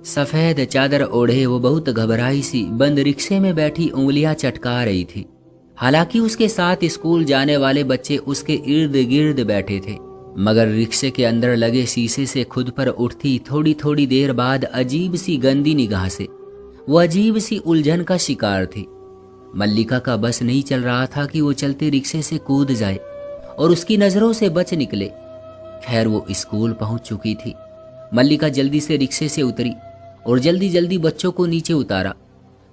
सफेद चादर ओढ़े वो बहुत घबराई सी बंद रिक्शे में बैठी उंगलियां चटका रही थी। हालांकि उसके साथ स्कूल जाने वाले बच्चे उसके इर्द गिर्द बैठे थे, मगर रिक्शे के अंदर लगे शीशे से खुद पर उठती थोड़ी थोड़ी देर बाद अजीब सी गंदी निगाह से वो अजीब सी उलझन का शिकार थी। मल्लिका का बस नहीं चल रहा था कि वो चलते रिक्शे से कूद जाए और उसकी नजरों से बच निकले। खैर वो स्कूल पहुंच चुकी थी। मल्लिका जल्दी से रिक्शे से उतरी और जल्दी जल्दी बच्चों को नीचे उतारा।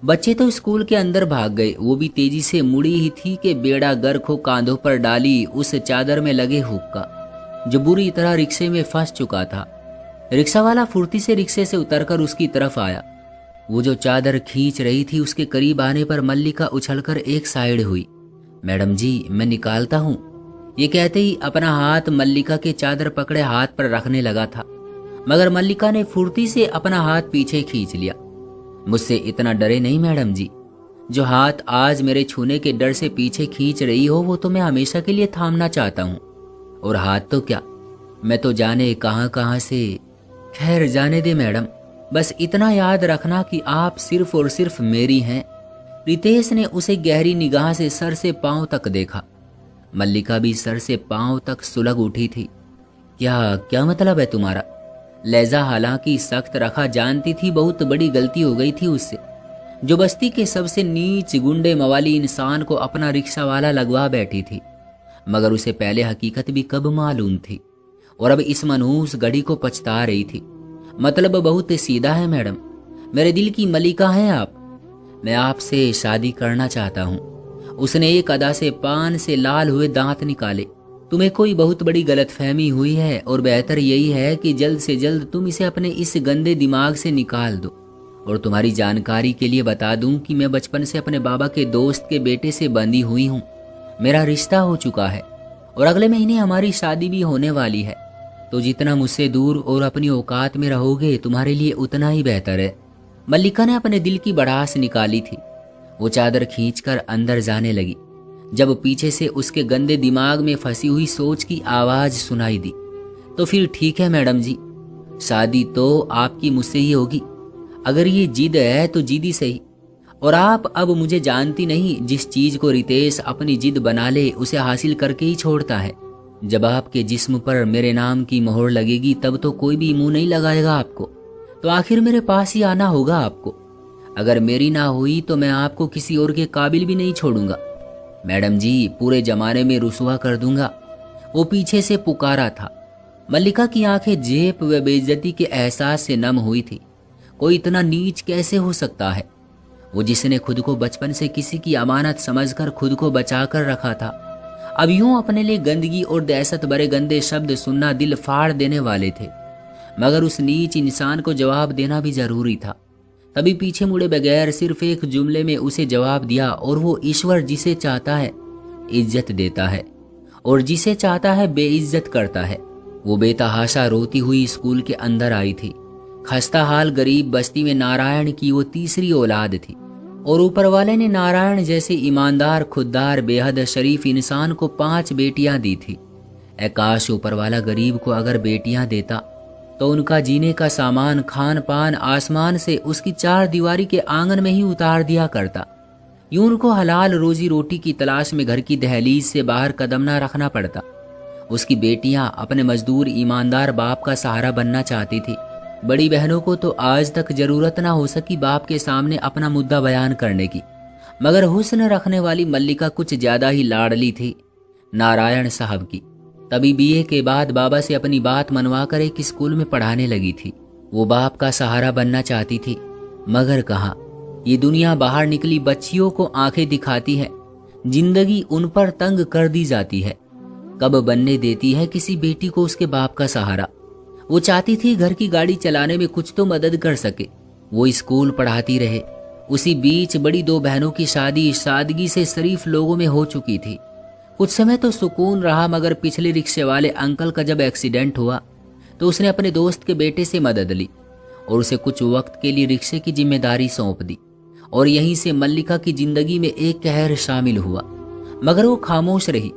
बच्चे तो स्कूल के अंदर भाग गए। वो भी तेजी से मुड़ी ही थी कि बेड़ा गर्क हो कांधों पर डाली उस चादर में लगे हुक्का जो बुरी तरह रिक्शे में फंस चुका था। रिक्शा वाला फुर्ती से रिक्शे से उतरकर उसकी तरफ आया। वो जो चादर खींच रही थी उसके करीब आने पर मल्लिका उछलकर एक साइड हुई। मैडम जी, मैं निकालता हूँ। ये कहते ही अपना हाथ मल्लिका के चादर पकड़े हाथ पर रखने लगा था, मगर मल्लिका ने फुर्ती से अपना हाथ पीछे खींच लिया। मुझसे इतना डरे नहीं मैडम जी। जो हाथ आज मेरे छूने के डर से पीछे खींच रही हो वो तो मैं हमेशा के लिए थामना चाहता हूँ। और हाथ तो क्या, मैं तो जाने कहाँ कहाँ से। खैर जाने दे मैडम, बस इतना याद रखना कि आप सिर्फ और सिर्फ मेरी हैं। रितेश ने उसे गहरी निगाह से सर से पांव तक देखा। मल्लिका भी सर से पांव तक सुलग उठी थी। क्या क्या मतलब है तुम्हारा? लहजा हालांकि सख्त रखा, जानती थी बहुत बड़ी गलती हो गई थी उससे, जो बस्ती के सबसे नीच गुंडे मवाली इंसान को अपना रिक्शा वाला लगवा बैठी थी। मगर उसे पहले हकीकत भी कब मालूम थी और अब इस मनहूस घड़ी को पछता रही थी। मतलब बहुत सीधा है मैडम, मेरे दिल की मलिका हैं आप। मैं आपसे शादी करना चाहता हूँ। उसने एक अदा से पान से लाल हुए दांत निकाले। तुम्हें कोई बहुत बड़ी गलतफहमी हुई है और बेहतर यही है कि जल्द से जल्द तुम इसे अपने इस गंदे दिमाग से निकाल दो। और तुम्हारी जानकारी के लिए बता दूं कि मैं बचपन से अपने बाबा के दोस्त के बेटे से बंधी हुई हूँ। मेरा रिश्ता हो चुका है और अगले महीने हमारी शादी भी होने वाली है। तो जितना मुझसे दूर और अपनी औकात में रहोगे तुम्हारे लिए उतना ही बेहतर है। मल्लिका ने अपने दिल की भड़ास निकाली थी। वो चादर खींचकर अंदर जाने लगी जब पीछे से उसके गंदे दिमाग में फंसी हुई सोच की आवाज सुनाई दी। तो फिर ठीक है मैडम जी, शादी तो आपकी मुझसे ही होगी। अगर ये जिद है तो जिद सही। और आप अब मुझे जानती नहीं, जिस चीज को रितेश अपनी जिद बना ले उसे हासिल करके ही छोड़ता है। जब आपके जिस्म पर मेरे नाम की मोहर लगेगी तब तो कोई भी मुंह नहीं लगाएगा आपको। तो आखिर मेरे पास ही आना होगा आपको। अगर मेरी ना हुई तो मैं आपको किसी और के काबिल भी नहीं छोड़ूंगा। मैडम जी, पूरे जमाने में रुसवा कर दूंगा। वो पीछे से पुकारा था। मल्लिका की आंखें जेब व बेइज्जती के एहसास से नम हुई थी। कोई इतना नीच कैसे हो सकता है? वो जिसने खुद को बचपन से किसी की अमानत समझकर खुद को बचा कर रखा था, अब यूं अपने लिए गंदगी और दहशत भरे गंदे शब्द सुनना दिल फाड़ देने वाले थे। मगर उस नीच इंसान को जवाब देना भी जरूरी था। तभी पीछे मुड़े बगैर सिर्फ एक जुमले में उसे जवाब दिया, और वो ईश्वर जिसे चाहता है इज्जत देता है और जिसे चाहता है बेइज्जत करता है। वो बेतहाशा रोती हुई स्कूल के अंदर आई थी। खस्ता हाल गरीब बस्ती में नारायण की वो तीसरी औलाद थी और ऊपर वाले ने नारायण जैसे ईमानदार, खुददार, बेहद शरीफ इंसान को 5 बेटियां दी थी। काश ऊपर वाला गरीब को अगर बेटियां देता तो उनका जीने का सामान, खान पान आसमान से उसकी 4 दीवारी के आंगन में ही उतार दिया करता। यूं उनको हलाल रोजी रोटी की तलाश में घर की दहलीज से बाहर कदम ना रखना पड़ता। उसकी बेटियां अपने मजदूर ईमानदार बाप का सहारा बनना चाहती थी। बड़ी बहनों को तो आज तक जरूरत ना हो सकी बाप के सामने अपना मुद्दा बयान करने की, मगर हुस्न रखने वाली मल्लिका कुछ ज्यादा ही लाडली थी नारायण साहब की। तभी बीए के बाद बाबा से अपनी बात मनवा कर एक स्कूल में पढ़ाने लगी थी। वो बाप का सहारा बनना चाहती थी, मगर कहाँ। ये दुनिया बाहर निकली बच्चियों को आंखें दिखाती है, जिंदगी उन पर तंग कर दी जाती है। कब बनने देती है किसी बेटी को उसके बाप का सहारा। वो चाहती थी घर की गाड़ी चलाने में कुछ तो मदद कर सके। वो स्कूल पढ़ाती रहे। उसी बीच बड़ी 2 बहनों की शादी सादगी से शरीफ लोगों में हो चुकी थी। कुछ समय तो सुकून रहा, मगर पिछले रिक्शे वाले अंकल का जब एक्सीडेंट हुआ तो उसने अपने दोस्त के बेटे से मदद ली और उसे कुछ वक्त के लिए रिक्शे की जिम्मेदारी सौंप दी। और यहीं से मल्लिका की जिंदगी में एक कहर शामिल हुआ, मगर वो खामोश रही।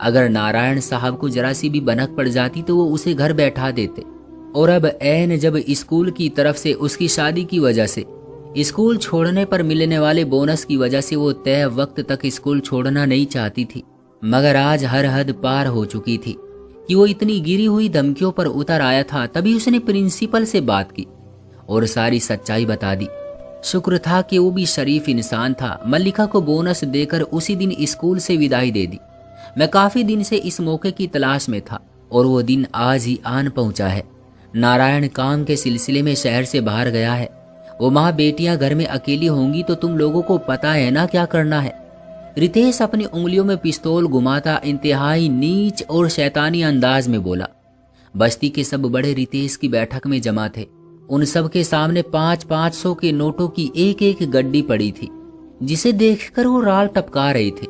अगर नारायण साहब को जरा सी भी भनक पड़ जाती तो वो उसे घर बैठा देते। और अब ऐन जब स्कूल की तरफ से उसकी शादी की वजह से, स्कूल छोड़ने पर मिलने वाले बोनस की वजह से वो तय वक्त तक स्कूल छोड़ना नहीं चाहती थी, मगर आज हर हद पार हो चुकी थी कि वो इतनी गिरी हुई धमकियों पर उतर आया था। तभी उसने प्रिंसिपल से बात की और सारी सच्चाई बता दी। शुक्र था कि वो भी शरीफ इंसान था। मल्लिका को बोनस देकर उसी दिन स्कूल से विदाई दे दी। मैं काफी दिन से इस मौके की तलाश में था और वो दिन आज ही आन पहुंचा है। नारायण काम के सिलसिले में शहर से बाहर गया है। वो माँ बेटियां घर में अकेली होंगी तो तुम लोगों को पता है ना क्या करना है। रितेश अपनी उंगलियों में पिस्तौल घुमाता इंतहाई नीच और शैतानी अंदाज में बोला। बस्ती के सब बड़े रितेश की बैठक में जमा थे। उन सब के सामने 500-500 के नोटों की एक एक गड्डी पड़ी थी, जिसे देखकर वो राल टपका रहे थे।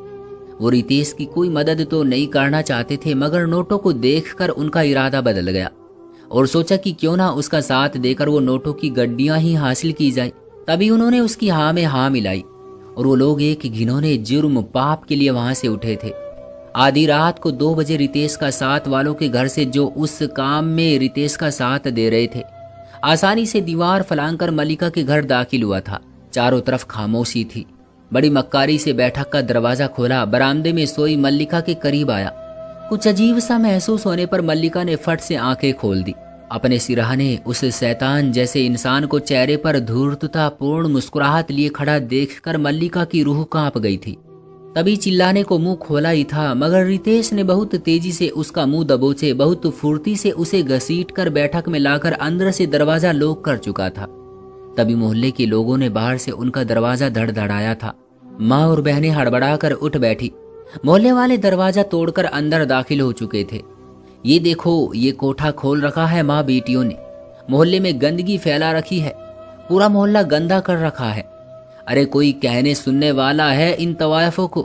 वो रितेश की कोई मदद तो नहीं करना चाहते थे, मगर नोटों को देखकर उनका इरादा बदल गया और सोचा कि क्यों ना उसका साथ देकर वो नोटों की गड्डियां ही हासिल की जाए। तभी उन्होंने उसकी हाँ में हाँ मिलाई और वो लोग एक घिनौने जुर्म पाप के लिए वहां से उठे थे। आधी रात को 2 बजे रितेश का साथ वालों के घर से, जो उस काम में रितेश का साथ दे रहे थे, आसानी से दीवार फलांकर मल्लिका के घर दाखिल हुआ था। चारों तरफ खामोशी थी। बड़ी मक्कारी से बैठक का दरवाजा खोला, बरामदे में सोई मल्लिका के करीब आया। कुछ अजीब सा महसूस होने पर मल्लिका ने फट से आंखें खोल दी। अपने सिरहाने उस शैतान जैसे इंसान को चेहरे पर धूर्ततापूर्ण मुस्कुराहट लिए खड़ा देखकर मल्लिका की रूह कांप गई थी। तभी चिल्लाने को मुंह खोला ही था, मगर रितेश ने बहुत तेजी से उसका मुंह दबोचे, बहुत फुर्ती से उसे घसीटकर बैठक में लाकर अंदर से दरवाजा लॉक कर चुका था। तभी मोहल्ले के लोगों ने बाहर से उनका दरवाजा धड़धड़ाया था। माँ और बहनें हड़बड़ाकर उठ बैठी। मोहल्ले वाले दरवाजा तोड़कर अंदर दाखिल हो चुके थे। ये देखो, ये कोठा खोल रखा है माँ बेटियों ने। मोहल्ले में गंदगी फैला रखी है, पूरा मोहल्ला गंदा कर रखा है। अरे कोई कहने सुनने वाला है इन तवायफों को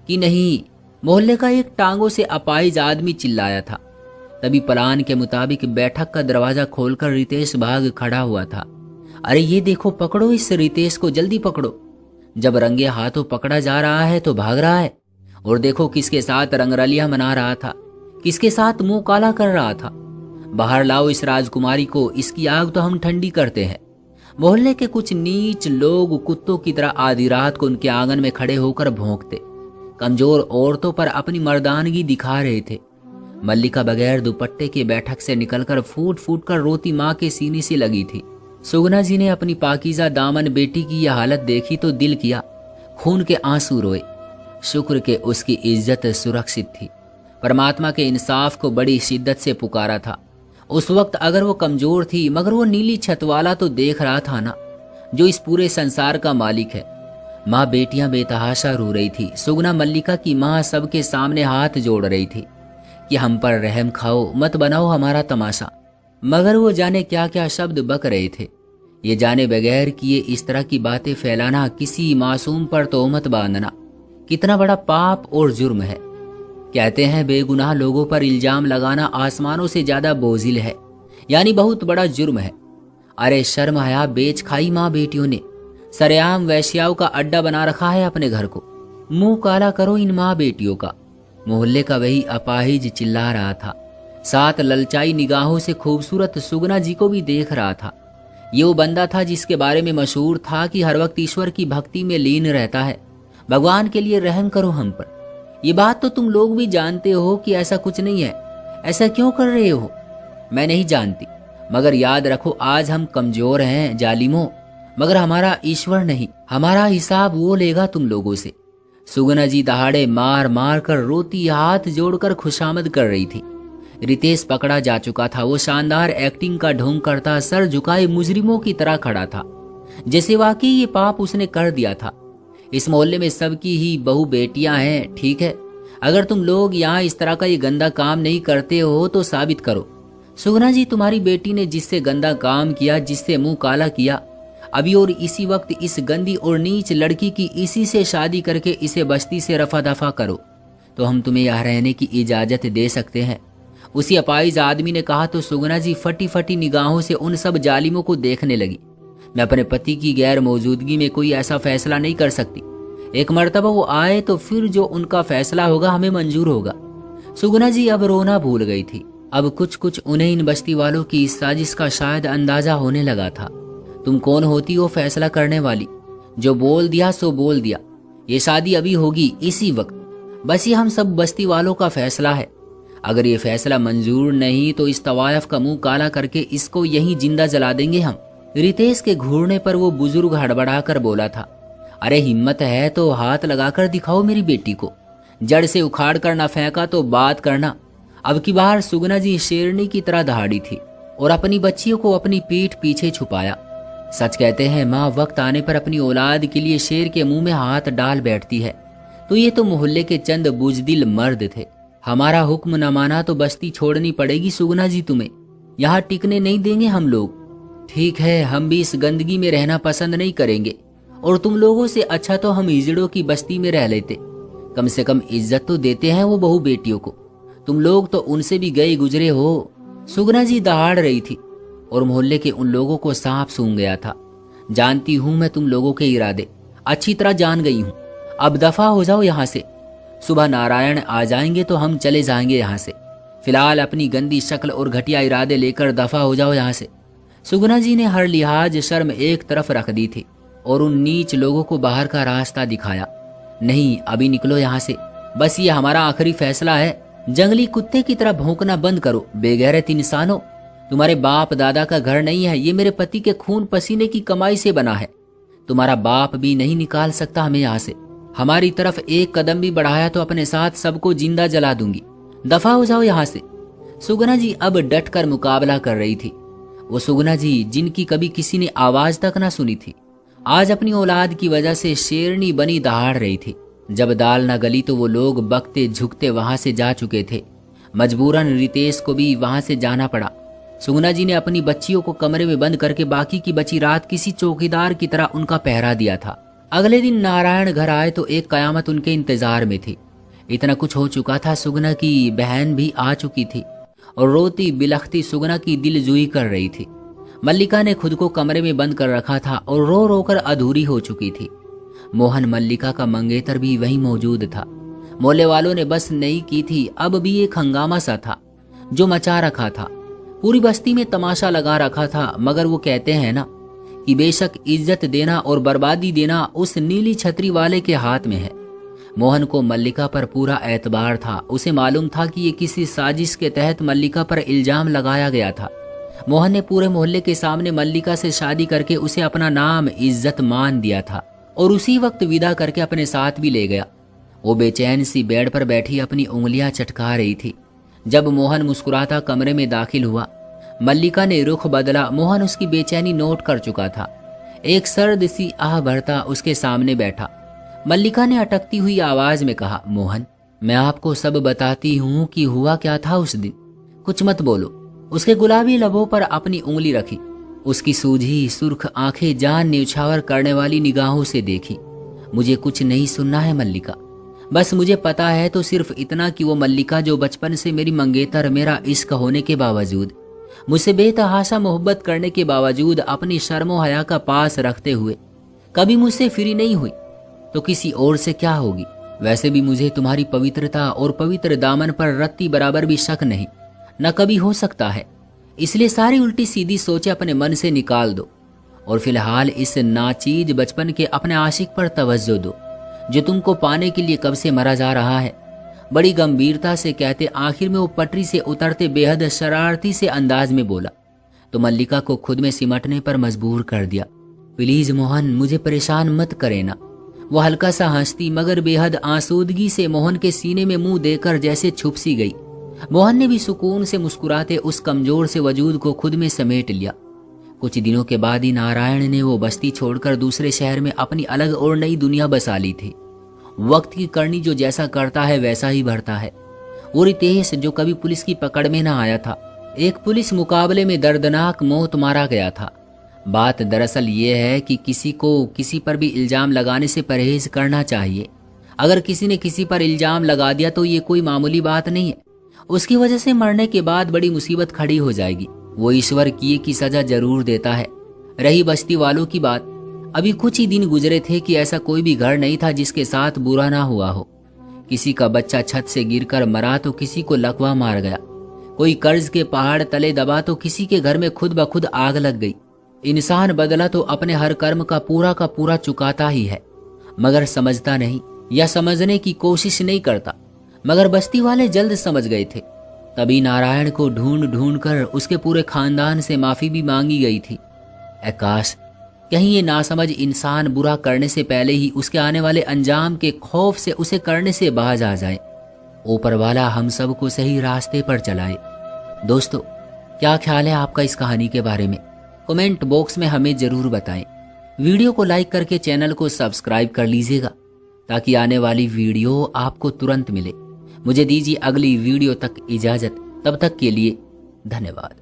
कि नहीं? मोहल्ले का एक टांगों से अपाहिज आदमी चिल्लाया था। तभी प्लान के मुताबिक बैठक का दरवाजा खोलकर रितेश भाग खड़ा हुआ था। अरे ये देखो, पकड़ो इस रितेश को, जल्दी पकड़ो। जब रंगे हाथों पकड़ा जा रहा है तो भाग रहा है। और देखो किसके साथ रंगरलियां मना रहा था, किसके साथ मुंह काला कर रहा था। बाहर लाओ इस राजकुमारी को, इसकी आग तो हम ठंडी करते हैं। मोहल्ले के कुछ नीच लोग कुत्तों की तरह आधी रात को उनके आंगन में खड़े होकर भौंकते, कमजोर औरतों पर अपनी मर्दानगी दिखा रहे थे। मल्लिका बगैर दुपट्टे के बैठक से निकलकर फूट फूट कर रोती माँ के सीने से लगी थी। सुगना जी ने अपनी पाकीज़ा दामन बेटी की यह हालत देखी तो दिल किया, खून के आंसू रोए। शुक्र के उसकी इज्जत सुरक्षित थी। परमात्मा के इंसाफ को बड़ी शिद्दत से पुकारा था। उस वक्त अगर वो कमजोर थी, मगर वो नीली छत वाला तो देख रहा था ना, जो इस पूरे संसार का मालिक है। माँ बेटियां बेतहाशा रो रही थी। सुगना मल्लिका की माँ सबके सामने हाथ जोड़ रही थी कि हम पर रहम खाओ, मत बनाओ हमारा तमाशा। मगर वो जाने क्या क्या शब्द बक रहे थे, ये जाने बगैर कि ये इस तरह की बातें फैलाना, किसी मासूम पर तोहमत बांधना कितना बड़ा पाप और जुर्म है। कहते हैं बेगुनाह लोगों पर इल्जाम लगाना आसमानों से ज्यादा बोझिल है, यानी बहुत बड़ा जुर्म है। अरे शर्म हया बेच खाई माँ बेटियों ने। सरेआम वैश्याओं का अड्डा बना रखा है अपने घर को। मुंह काला करो इन माँ बेटियों का। मोहल्ले का वही अपाहिज चिल्ला रहा था, साथ ललचाई निगाहों से खूबसूरत सुगना जी को भी देख रहा था। ये वो बंदा था जिसके बारे में मशहूर था कि हर वक्त ईश्वर की भक्ति में लीन रहता है। भगवान के लिए रहम करो हम पर। ये बात तो तुम लोग भी जानते हो कि ऐसा कुछ नहीं है। ऐसा क्यों कर रहे हो? मैं नहीं जानती, मगर याद रखो आज हम कमजोर हैं जालिमों, मगर हमारा ईश्वर नहीं। हमारा हिसाब वो लेगा तुम लोगों से। सुगना जी दहाड़े मार मार कर रोती, हाथ जोड़कर खुशामद कर रही थी। रितेश पकड़ा जा चुका था। वो शानदार एक्टिंग का ढोंग करता सर झुकाए मुजरिमों की तरह खड़ा था, जैसे वाकई ये पाप उसने कर दिया था। इस मोहल्ले में सबकी ही बहू बेटियां हैं, ठीक है? अगर तुम लोग यहाँ इस तरह का ये गंदा काम नहीं करते हो तो साबित करो। सुगना जी, तुम्हारी बेटी ने जिससे गंदा काम किया, जिससे मुंह काला किया, अभी और इसी वक्त इस गंदी और नीच लड़की की इसी से शादी करके इसे बस्ती से रफा दफा करो तो हम तुम्हें यहाँ रहने की इजाजत दे सकते हैं। उसी अपाइज आदमी ने कहा तो सुगना जी फटी फटी निगाहों से उन सब जालिमों को देखने लगी। मैं अपने पति की गैर मौजूदगी में कोई ऐसा फैसला नहीं कर सकती। एक मर्तबा वो आए तो फिर जो उनका फैसला होगा हमें मंजूर होगा। सुगना जी अब रोना भूल गई थी अब कुछ कुछ उन्हें इन बस्ती वालों की इस साजिश का शायद अंदाजा होने लगा था। तुम कौन होती हो फैसला करने वाली? जो बोल दिया सो बोल दिया। ये शादी अभी होगी इसी वक्त। बस ये हम सब बस्ती वालों का फैसला है। अगर ये फैसला मंजूर नहीं तो इस तवायफ का मुंह काला करके इसको यहीं जिंदा जला देंगे हम। रितेश के घूरने पर वो बुजुर्ग हड़बड़ाकर बोला था, अरे हिम्मत है तो हाथ लगाकर दिखाओ मेरी बेटी को। जड़ से उखाड़ कर ना फेंका तो बात करना। अब की बार सुगना जी शेरनी की तरह दहाड़ी थी और अपनी बच्चियों को अपनी पीठ पीछे छुपाया। सच कहते हैं माँ वक्त आने पर अपनी औलाद के लिए शेर के मुंह में हाथ डाल बैठती है। तो ये तो मोहल्ले के चंद बुजदिल मर्द थे। हमारा हुक्म न माना तो बस्ती छोड़नी पड़ेगी सुगना जी तुम्हें। यहाँ टिकने नहीं देंगे हम लोग। ठीक है, हम भी इस गंदगी में रहना पसंद नहीं करेंगे और तुम लोगों से अच्छा तो हम हिजड़ों की बस्ती में रह लेते। कम से कम इज्जत तो देते हैं वो बहू बेटियों को। तुम लोग तो उनसे भी गए गुजरे हो। सुगना जी दहाड़ रही थी और मोहल्ले के उन लोगों को सांप सूंघ गया था। जानती हूं मैं तुम लोगों के इरादे, अच्छी तरह जान गई हूं। अब दफा हो जाओ यहाँ से। सुबह नारायण आ जाएंगे तो हम चले जाएंगे यहाँ से। फिलहाल अपनी गंदी शक्ल और घटिया इरादे लेकर दफा हो जाओ यहाँ से। सुगना जी ने हर लिहाज शर्म एक तरफ रख दी थी और उन नीच लोगों को बाहर का रास्ता दिखाया। नहीं, अभी निकलो यहाँ से। बस ये हमारा आखिरी फैसला है। जंगली कुत्ते की तरह भौंकना बंद करो बेगैरत इंसानों। तुम्हारे बाप दादा का घर नहीं है, ये मेरे पति के खून पसीने की कमाई से बना है। तुम्हारा बाप भी नहीं निकाल सकता हमें यहाँ से। हमारी तरफ एक कदम भी बढ़ाया तो अपने साथ सबको जिंदा जला दूंगी। दफा हो जाओ यहाँ से। सुगना जी अब डट कर मुकाबला कर रही थी। वो सुगना जी जिनकी कभी किसी ने आवाज तक ना सुनी थी, आज अपनी औलाद की वजह से शेरनी बनी दहाड़ रही थी। जब दाल न गली तो वो लोग बकते झुकते वहां से जा चुके थे। मजबूरन रितेश को भी वहां से जाना पड़ा। सुगना जी ने अपनी बच्चियों को कमरे में बंद करके बाकी की बची रात किसी चौकीदार की तरह उनका पहरा दिया था। अगले दिन नारायण घर आए तो एक कयामत उनके इंतजार में थी। इतना कुछ हो चुका था, सुगना की बहन भी आ चुकी थी और रोती बिलखती सुगना की दिलजुई कर रही थी। मल्लिका ने खुद को कमरे में बंद कर रखा था और रो रो कर अधूरी हो चुकी थी। मोहन मल्लिका का मंगेतर भी वहीं मौजूद था। मोहल्ले वालों ने बस नहीं की थी, अब भी एक हंगामा सा था जो मचा रखा था। पूरी बस्ती में तमाशा लगा रखा था। मगर वो कहते हैं ना कि बेशक इज्जत देना और बर्बादी देना उस नीली छतरी वाले के हाथ में है। मोहन को मल्लिका पर पूरा एतबार था। उसे मालूम था कि ये किसी साजिश के तहत मल्लिका पर इल्जाम लगाया गया था। मोहन ने पूरे मोहल्ले के सामने मल्लिका से शादी करके उसे अपना नाम इज्जत मान दिया था और उसी वक्त विदा करके अपने साथ भी ले गया। वो बेचैन सी बेड पर बैठी अपनी उंगलियां चटका रही थी। जब मोहन मुस्कुराता कमरे में दाखिल हुआ, मल्लिका ने रुख बदला। मोहन उसकी बेचैनी नोट कर चुका था। एक सर्द सी आह भरता उसके सामने बैठा। मल्लिका ने अटकती हुई आवाज में कहा, मोहन, मैं आपको सब बताती हूँ कि हुआ क्या था उस दिन। कुछ मत बोलो। उसके गुलाबी लबों पर अपनी उंगली रखी। उसकी सूझी सुर्ख आंखें जान न्यौछावर करने वाली निगाहों से देखी। मुझे कुछ नहीं सुनना है मल्लिका। बस मुझे पता है तो सिर्फ इतना कि वो मल्लिका जो बचपन से मेरी मंगेतर, मेरा इश्क होने के बावजूद, मुझसे बेतहाशा मोहब्बत करने के बावजूद, अपनी शर्मो हया का पास रखते हुए कभी मुझसे फ्री नहीं हुई, तो किसी और से क्या होगी। वैसे भी मुझे तुम्हारी पवित्रता और पवित्र दामन पर रत्ती बराबर भी शक नहीं, न कभी हो सकता है। इसलिए सारी उल्टी सीधी सोचें अपने मन से निकाल दो और फिलहाल इस नाचीज बचपन के अपने आशिक पर तवज्जो दो जो तुमको पाने के लिए कब से मरा जा रहा है। बड़ी गंभीरता से कहते आखिर में वो पटरी से उतरते बेहद शरारती से अंदाज में बोला तो मल्लिका को खुद में सिमटने पर मजबूर कर दिया। प्लीज मोहन, मुझे परेशान मत करे ना। वो हल्का सा हंसती मगर बेहद आसूदगी से मोहन के सीने में मुंह देकर जैसे छुप सी गई। मोहन ने भी सुकून से मुस्कुराते उस कमजोर से वजूद को खुद में समेट लिया। कुछ दिनों के बाद ही नारायण ने वो बस्ती छोड़कर दूसरे शहर में अपनी अलग और नई दुनिया बसा ली थी। वक्त की करनी जो जैसा करता है वैसा ही भरता है। वो रितेश जो कभी पुलिस की पकड़ में ना आया था, एक पुलिस मुकाबले में दर्दनाक मौत मारा गया था। बात दरअसल ये है कि किसी को किसी पर भी इल्जाम लगाने से परहेज करना चाहिए। अगर किसी ने किसी पर इल्जाम लगा दिया तो ये कोई मामूली बात नहीं है। उसकी वजह से मरने के बाद बड़ी मुसीबत खड़ी हो जाएगी। वो ईश्वर किए की सजा जरूर देता है। रही बस्ती वालों की बात, अभी कुछ ही दिन गुजरे थे कि ऐसा कोई भी घर नहीं था जिसके साथ बुरा ना हुआ हो। किसी का बच्चा छत से गिरकर मरा तो किसी को लकवा मार गया, कोई कर्ज के पहाड़ तले दबा तो किसी के घर में खुद ब खुद आग लग गई। इंसान बदला तो अपने हर कर्म का पूरा चुकाता ही है, मगर समझता नहीं या समझने की कोशिश नहीं करता। मगर बस्ती वाले जल्द समझ गए थे। तभी नारायण को ढूंढ ढूंढ कर उसके पूरे खानदान से माफी भी मांगी गई थी। काश कहीं ये नासमझ इंसान बुरा करने से पहले ही उसके आने वाले अंजाम के खौफ से उसे करने से बाज आ जाए। ऊपर वाला हम सबको सही रास्ते पर चलाए। दोस्तों, क्या ख्याल है आपका इस कहानी के बारे में? कमेंट बॉक्स में हमें जरूर बताएं। वीडियो को लाइक करके चैनल को सब्सक्राइब कर लीजिएगा ताकि आने वाली वीडियो आपको तुरंत मिले। मुझे दीजिए अगली वीडियो तक इजाजत। तब तक के लिए धन्यवाद।